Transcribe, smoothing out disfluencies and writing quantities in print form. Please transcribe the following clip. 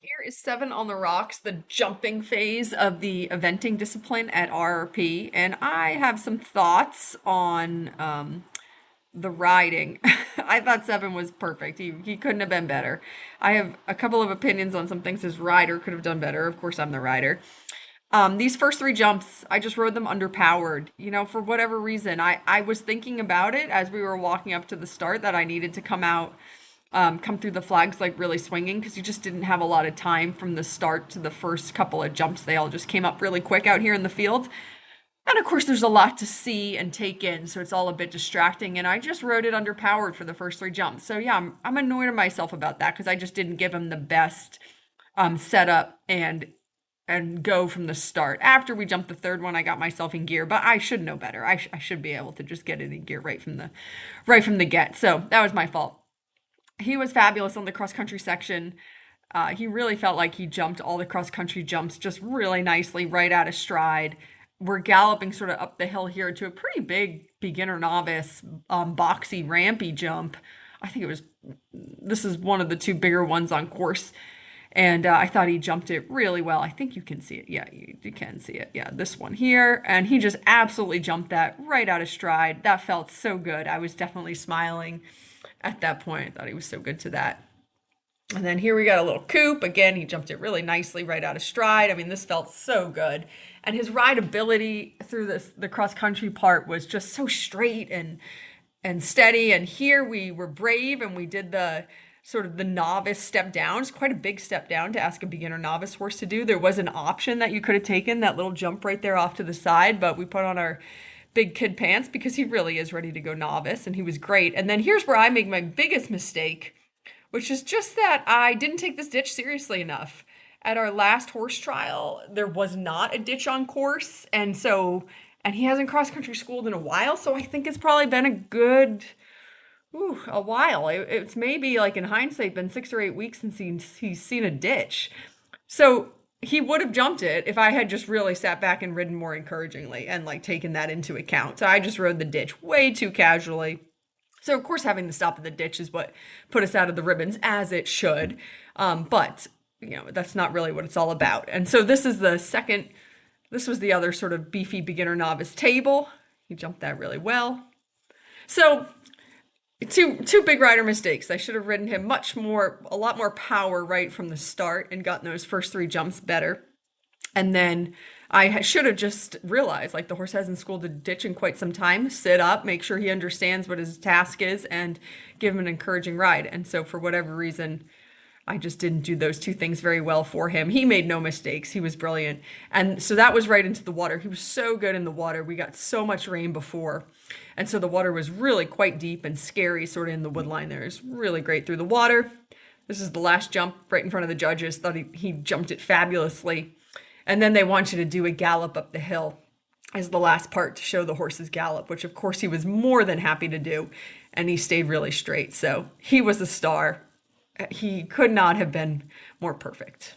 Here is Seven on the Rocks, the jumping phase of the eventing discipline at RRP, and I have some thoughts on the riding. I thought Seven was perfect. He couldn't have been better. I have a couple of opinions on some things his rider could have done better. Of course, I'm the rider. These first three jumps, I just rode them underpowered. For whatever reason, I was thinking about it as we were walking up to the start that I needed to come through the flags like really swinging because you just didn't have a lot of time from the start to the first couple of jumps. They all just came up really quick out here in the field. And of course, there's a lot to see and take in, so it's all a bit distracting. And I just rode it underpowered for the first three jumps. So yeah, I'm annoyed at myself about that because I just didn't give him the best setup and go from the start. After we jumped the third one, I got myself in gear, but I should know better. I should be able to just get it in gear right from the get. So that was my fault. He was fabulous on the cross country section. He really felt like he jumped all the cross country jumps just really nicely right out of stride. We're galloping sort of up the hill here to a pretty big beginner novice boxy rampy jump. I think this is one of the two bigger ones on course. And I thought he jumped it really well. I think you can see it. Yeah, you can see it. Yeah, this one here. And he just absolutely jumped that right out of stride. That felt so good. I was definitely smiling at that point. I thought he was so good to that. And then here we got a little coupe. Again, he jumped it really nicely right out of stride. I mean, this felt so good. And his rideability through the cross country part was just so straight and steady. And here we were brave and we did the sort of the novice step down. It's quite a big step down to ask a beginner novice horse to do. There was an option that you could have taken, that little jump right there off to the side, but we put on our big kid pants because he really is ready to go novice and he was great. And then here's where I make my biggest mistake, which is just that I didn't take this ditch seriously enough. At our last horse trial, there was not a ditch on course, and he hasn't cross country schooled in a while, so I think it's probably been a while. It's maybe like in hindsight been 6 or 8 weeks since he's seen a ditch. So he would have jumped it if I had just really sat back and ridden more encouragingly and like taken that into account. So I just rode the ditch way too casually. So of course having the stop at the ditch is what put us out of the ribbons, as it should. But that's not really what it's all about. And so this was the other sort of beefy beginner novice table. He jumped that really well. So two big rider mistakes. I should have ridden him a lot more power right from the start and gotten those first three jumps better. And then I should have just realized, like, the horse hasn't schooled a ditch in quite some time. Sit up, make sure he understands what his task is, and give him an encouraging ride. And so for whatever reason, I just didn't do those two things very well for him. He made no mistakes. He was brilliant. And so that was right into the water. He was so good in the water. We got so much rain before. And so the water was really quite deep and scary, sort of in the woodline there. It's really great through the water. This is the last jump right in front of the judges. Thought he jumped it fabulously. And then they want you to do a gallop up the hill as the last part to show the horse's gallop, which of course he was more than happy to do. And he stayed really straight. So he was a star. He could not have been more perfect.